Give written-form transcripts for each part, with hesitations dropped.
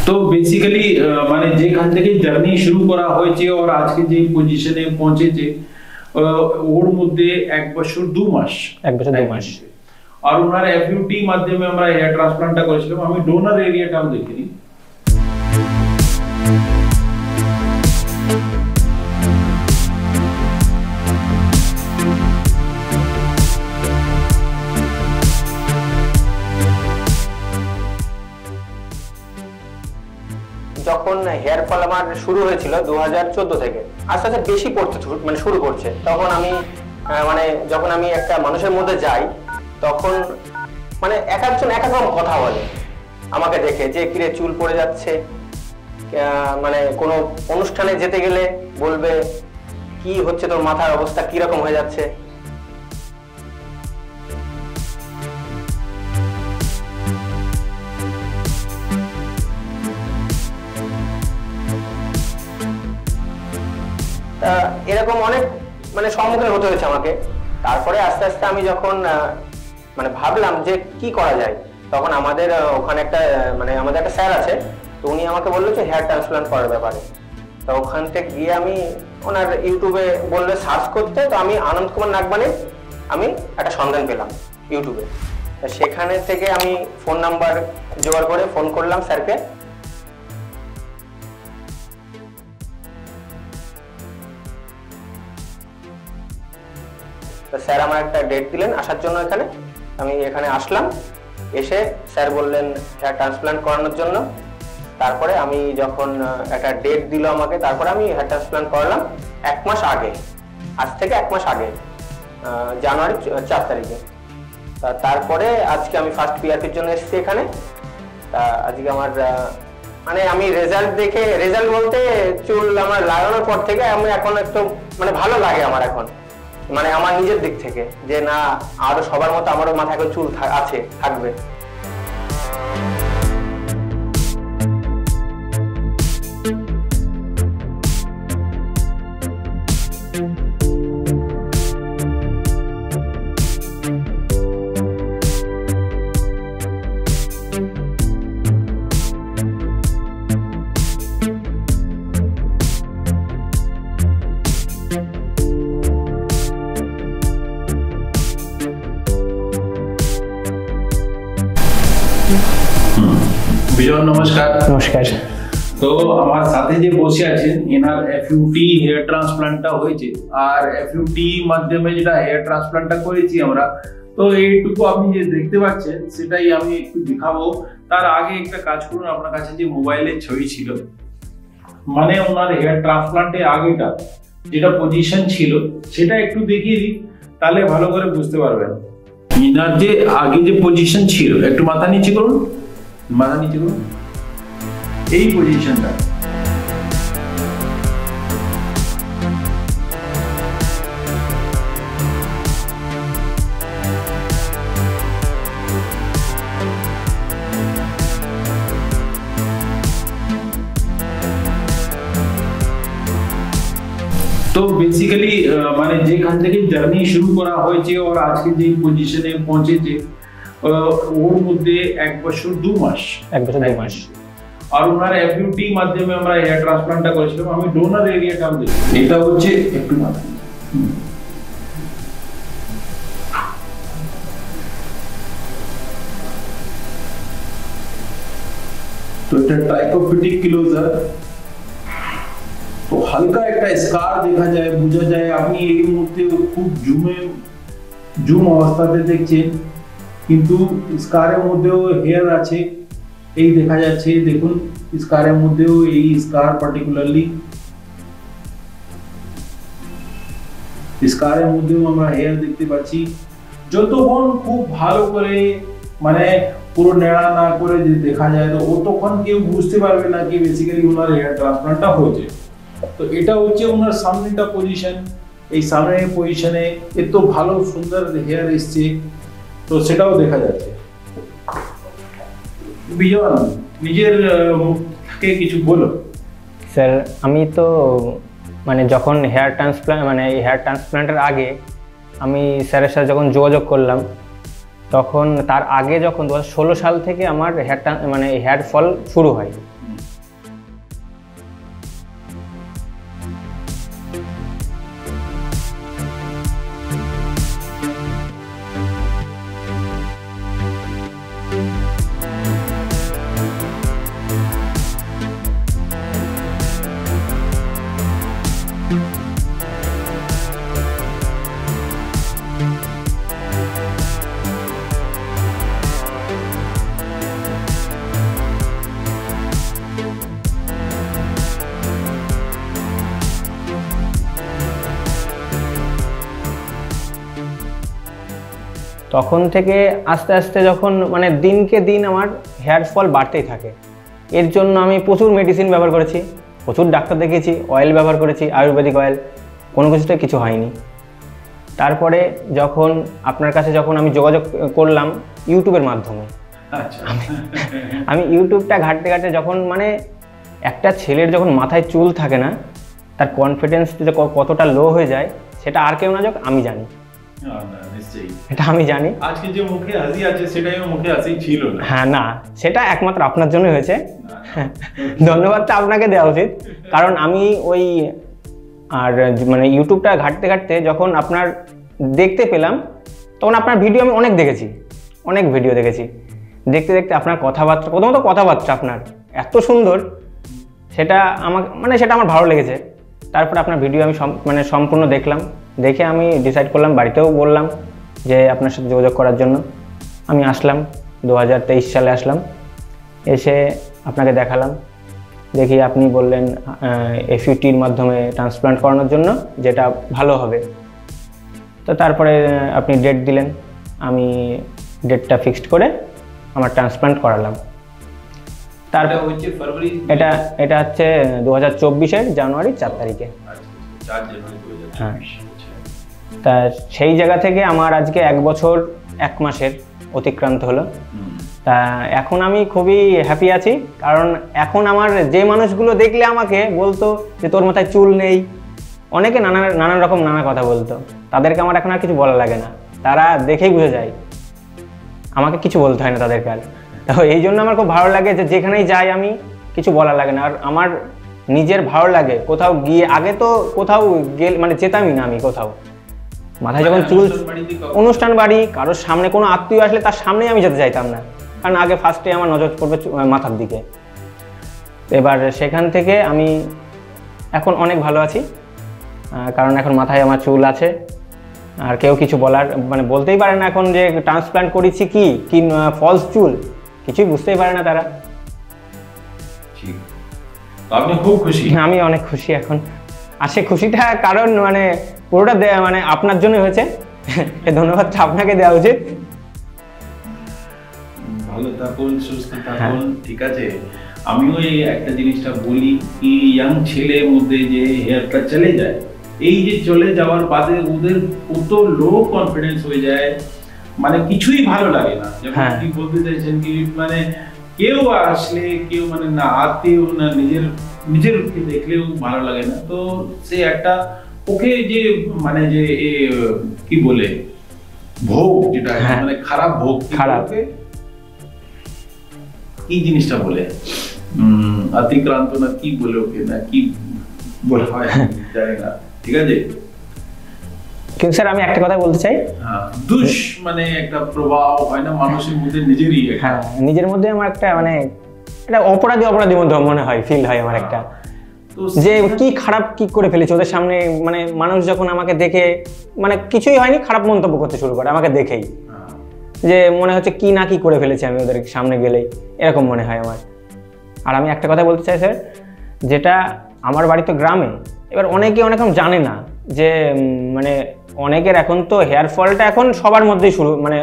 তো বেসিক্যালি মানে যেখান থেকে জার্নি শুরু করা হয়েছে আর আজকে যে পজিশনে পৌঁছেছে ওর মধ্যে 1 বছর 2 মাস। আর ওনার এফইউটি মাধ্যমে আমরা হেয়ার ট্রান্সপ্লান্টটা করেছিলাম। আমি ডোনার এরিয়াটাও দেখিনি। যখন হেয়ার ফল আমার শুরু হয়েছিল 2014 থেকে, আস্তে আস্তে বেশি পড়তে মানে শুরু করছে, তখন আমি মানে যখন আমি একটা মানুষের মধ্যে যাই তখন মানে এক একজন এক এক রকম কথা বলে আমাকে দেখে, যে কিরে চুল পড়ে যাচ্ছে, মানে কোনো অনুষ্ঠানে যেতে গেলে বলবে কি হচ্ছে তোর মাথার অবস্থা কিরকম হয়ে যাচ্ছে। এরকম অনেক মানে সম্মুখীন হতে হয়েছে আমাকে। তারপরে আস্তে আস্তে আমি যখন মানে ভাবলাম যে কি করা যায়, তখন আমাদের ওখানে একটা মানে আমাদের একটা স্যার আছে, তো উনি আমাকে বললো যে হেয়ার ট্রান্সপ্লান্ট করার ব্যাপারে। তো ওখান থেকে গিয়ে আমি ওনার ইউটিউবে বললে সার্চ করতে, তো আমি আনন্দ কুমার নাগবানি আমি একটা সন্ধান পেলাম ইউটিউবে। সেখানে থেকে আমি ফোন নাম্বার জোগাড় করে ফোন করলাম স্যারকে। তো স্যার আমার একটা ডেট দিলেন আসার জন্য এখানে। আমি এখানে আসলাম, এসে স্যার বললেন হেয়ার ট্রান্সপ্লান্ট করানোর জন্য। তারপরে আমি যখন একটা ডেট দিল আমাকে, তারপরে আমি হেয়ার ট্রান্সপ্লান্ট করালাম 1 মাস আগে, আজ থেকে 1 মাস আগে, জানুয়ারি 4 তারিখে। তারপরে আজকে আমি ফার্স্ট পিআরপির জন্য এসেছি এখানে। আজকে আমার মানে আমি রেজাল্ট দেখে, রেজাল্ট বলতে চুল আমার লাগানোর পর থেকে আমি এখন একটু মানে ভালো লাগে আমার এখন, মানে আমার নিজের দিক থেকে, যে না আরো সবার মতো আমারও মাথায় এখন চুল আছে, থাকবে। বিজয় নমস্কার। নমস্কার। তো আমার সাথে যে বসে আছেন এনার এফইউটি হেয়ার ট্রান্সপ্লান্টটা হয়েছে, আর এফইউটি মাধ্যমে যেটা হেয়ার ট্রান্সপ্লান্টটা করেছি আমরা, তো এইটুকু আপনি যে দেখতে পাচ্ছেন সেটাই আমি একটু দেখাবো। তার আগে একটা কাজ করুন, আপনার কাছে যে মোবাইলের ছবি ছিল, মানে ওনার হেয়ার ট্রান্সপ্লান্টের আগেটা যেটা পজিশন ছিল সেটা একটু দেখিয়ে দিই, তাহলে ভালো করে বুঝতে পারবেন। এনার যে আগে যে পজিশন ছিল, একটু মাথা নিচে করুন, মাথা নিচে করুন, এই পজিশনটা। তো বেসিক্যালি মানে যেখান থেকে জার্নি শুরু করা হয়েছে আর আজকে যে পজিশনে পৌঁছেছে ওর মধ্যে 1 বছর 2 মাস। আর ওনার এফইউটি মাধ্যমে আমরা হেয়ার ট্রান্সপ্লান্টটা করেছিলাম। আমি ডোনার এরিয়াটাও দেখি, এটা হচ্ছে একটু মাথা, তো এটা ট্রাইকোফিটিক কিলোজার। তো হালকা একটা স্কার দেখা যায়, বোঝা যায়। আপনি এই মুহূর্তে খুব জুম অবস্থাতে দেখছেন, কিন্তু স্কারের মধ্যেও হেয়ার আছে, এই দেখা যাচ্ছে। দেখুন স্কারের মধ্যেও এই স্কার, পার্টিকুলারলি স্কারের মধ্যেও আমরা হেয়ার দেখতে পাচ্ছি। যতক্ষণ খুব ভালো করে মানে পুরো নেড়া না করে যে দেখা যায়, তো ততক্ষণ কেউ বুঝতে পারবে না কি বেসিক্যালি ওনার হেয়ার ট্রান্সপ্লান্টটা হয়েছে। তো এটা হচ্ছে ওনার সামনেটা পজিশন। এই সামনের পজিশনে এত ভালো সুন্দর হেয়ার এসছে, তো সেটাও দেখা যাচ্ছে। বিজন, নিজের মুখ থেকে কিছু বলো। স্যার আমি তো মানে যখন হেয়ার ট্রান্সপ্লান্টের আগে আমি স্যারের সাথে যখন যোগাযোগ করলাম, তখন তার আগে যখন 2016 সাল থেকে আমার হেয়ার ফল শুরু হয়। তখন থেকে আস্তে আস্তে যখন মানে দিনকে দিন আমার হেয়ার ফল বাড়তেই থাকে। এর জন্য আমি প্রচুর মেডিসিন ব্যবহার করেছি, প্রচুর ডাক্তার দেখিয়েছি, অয়েল ব্যবহার করেছি, আয়ুর্বেদিক অয়েল, কোনো কিছুতে কিছু হয়নি। তারপরে যখন আপনার কাছে যখন আমি যোগাযোগ করলাম ইউটিউবের মাধ্যমে, আমি ইউটিউবটা ঘাঁটতে ঘাঁটতে যখন মানে একটা ছেলের যখন মাথায় চুল থাকে না, তার কনফিডেন্স কতটা লো হয়ে যায় সেটা আর কেউ না যাক আমি জানি। এটা আমি জানি। আজকে যে মুখে হাসি আছে সেটাই মুখে হাসি ছিল না। হ্যাঁ, না, সেটা একমাত্র আপনার জন্য হয়েছে। ধন্যবাদটা আপনাকে দেওয়া উচিত, কারণ আমি ওই আর মানে ইউটিউবটা ঘাঁটতে ঘাঁটতে যখন আপনার দেখতে পেলাম, তখন আপনার ভিডিও আমি অনেক দেখেছি, অনেক ভিডিও দেখেছি। দেখতে দেখতে আপনার কথাবার্তা, প্রথমত কথাবার্তা আপনার এত সুন্দর, সেটা আমাকে মানে সেটা আমার ভালো লেগেছে। তারপরে আপনার ভিডিও আমি মানে সম্পূর্ণ দেখলাম, দেখে আমি ডিসাইড করলাম, বাড়িতেও বললাম যে আপনার সাথে যোগাযোগ করার জন্য। আমি আসলাম 2023 সালে আসলাম, এসে আপনাকে দেখালাম, দেখি আপনি বললেন এফইউটির মাধ্যমে ট্রান্সপ্লান্ট করানোর জন্য, যেটা ভালো হবে। তো তারপরে আপনি ডেট দিলেন, আমি ডেটটা ফিক্সড করে আমার ট্রান্সপ্লান্ট করালাম। তারপর এটা হচ্ছে 2024-এর জানুয়ারি 4 তারিখে। হ্যাঁ, তা সেই জায়গা থেকে আমার আজকে 1 বছর 1 মাসের অতিক্রান্ত হলো। তা এখন আমি খুবই হ্যাপি আছি, কারণ এখন আমার যে মানুষগুলো দেখলে আমাকে বলতো যে তোর মাথায় চুল নেই, অনেকে নানান রকম নানা কথা বলতো, তাদেরকে আমার এখন আর কিছু বলা লাগে না, তারা দেখেই বুঝে যায়, আমাকে কিছু বলতে হয় না তাদেরকে আর। তো এই জন্য আমার খুব ভালো লাগে যে যেখানেই যাই আমি কিছু বলা লাগে না। আর আমার নিজের ভালো লাগে কোথাও গিয়ে, আগে তো কোথাও গেলে মানে যেতামই না আমি কোথাও, মাথায় যখন চুল, অনুষ্ঠান বাড়ি, কারোর সামনে কোনো আত্মীয় আসলে তার সামনেই আমি যেতে চাইতাম না, কারণ আগে ফার্স্টে আমার নজর পড়বে মাথার দিকে। এবার সেখান থেকে আমি এখন অনেক ভালো আছি, কারণ এখন মাথায় আমার চুল আছে, আর কেউ কিছু বলার মানে বলতেই পারে না এখন যে ট্রান্সপ্লান্ট করেছি কি ফলস চুল, কিছুই বুঝতেই পারে না তারা। আপনি খুব খুশি? আমি অনেক খুশি এখন। আর সে খুশিটা কারণ মানে পুরোটা মানে আপনার জন্য হয়েছে, এই ধন্যবাদটা আপনাকে দেওয়া উচিত। ভালো থাকুন, সুস্থ থাকুন। ঠিক আছে, আমিও এই একটা জিনিসটা বলি কি, ইয়াং ছেলের মধ্যে যে হেয়ারটা চলে যায়, এই যে চলে যাওয়ার বাদে ওদের কত লো কনফিডেন্স হয়ে যায়, মানে কিছুই ভালো লাগে না। যেমন কি বলতে চাইছেন কি, মানে কেউ আসলে কেউ মানে না আত্মীয় না নিজেরকে দেখলেও ভালো লাগে না। তো সে একটা ওকে যে মানে যে কি বলে ভোগ, যেটা মানে খারাপ ভোগ, খারাপ কি জিনিসটা বলে অতিক্রান্ত না কি বলে, ওকে না কি বলা হয় জানি না। ঠিক আছে, কিন্তু স্যার আমি একটা কথা বলতে চাই, মানে একটা প্রভাব হয় না মানুষের মধ্যে, নিজেরই। হ্যাঁ, নিজের মধ্যে আমার একটা মানে একটা অপরাধী মধ্যে মনে হয়, ফিল হয় আমার একটা, যে কি খারাপ কি করে ফেলেছি ওদের সামনে। মানে মানুষ যখন আমাকে দেখে মানে কিছুই হয়নি, খারাপ মন্তব্য করতে শুরু করে আমাকে দেখেই, যে মনে হচ্ছে কি না কি করে ফেলেছি আমি ওদের সামনে গেলেই, এরকম মনে হয় আমার। আর আমি একটা কথা বলতে চাই স্যার, যেটা আমার বাড়ি তো গ্রামে, এবার অনেকে অনেক জানে না যে মানে অনেকের এখন তো হেয়ার ফলটা এখন সবার মধ্যেই শুরু, মানে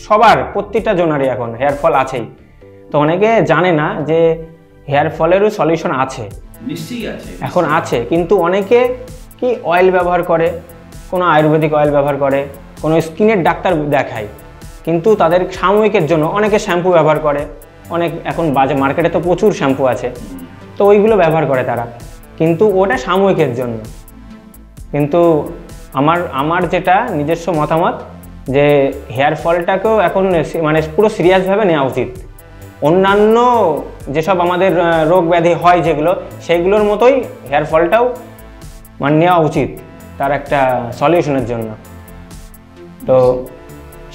সবার প্রত্যেকটা জনারই এখন হেয়ার ফল আছেই। তো অনেকে জানে না যে হেয়ার ফলেরও সলিউশন আছে, নিশ্চয়ই আছে, এখন আছে। কিন্তু অনেকে কি অয়েল ব্যবহার করে, কোনো আয়ুর্বেদিক অয়েল ব্যবহার করে, কোনো স্কিনের ডাক্তার দেখায়, কিন্তু তাদের সাময়িকের জন্য অনেকে শ্যাম্পু ব্যবহার করে, অনেক এখন বাজার মার্কেটে তো প্রচুর শ্যাম্পু আছে, তো ওইগুলো ব্যবহার করে তারা, কিন্তু ওটা সাময়িকের জন্য। কিন্তু আমার যেটা নিজস্ব মতামত, যে হেয়ার ফলটাকেও এখন মানে পুরো সিরিয়াসভাবে নেওয়া উচিত। অন্যান্য যেসব আমাদের রোগ ব্যাধি হয় যেগুলো, সেগুলোর মতোই হেয়ার ফলটাও মানে নেওয়া উচিত তার একটা সলিউশনের জন্য। তো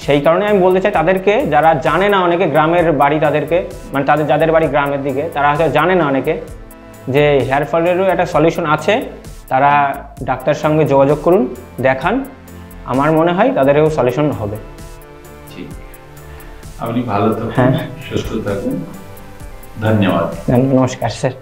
সেই কারণে আমি বলতে চাই তাদেরকে, যারা জানে না, অনেকে গ্রামের বাড়ি তাদেরকে, মানে যাদের বাড়ি গ্রামের দিকে, তারা হয়তো জানে না অনেকে যে হেয়ার ফলেরও একটা সলিউশন আছে, তারা ডাক্তারের সঙ্গে যোগাযোগ করুন, দেখান, আমার মনে হয় তাদেরও সলিউশন হবে। ঠিক, আপনি ভালো থাকুন, সুস্থ থাকুন, ধন্যবাদ। নমস্কার স্যার।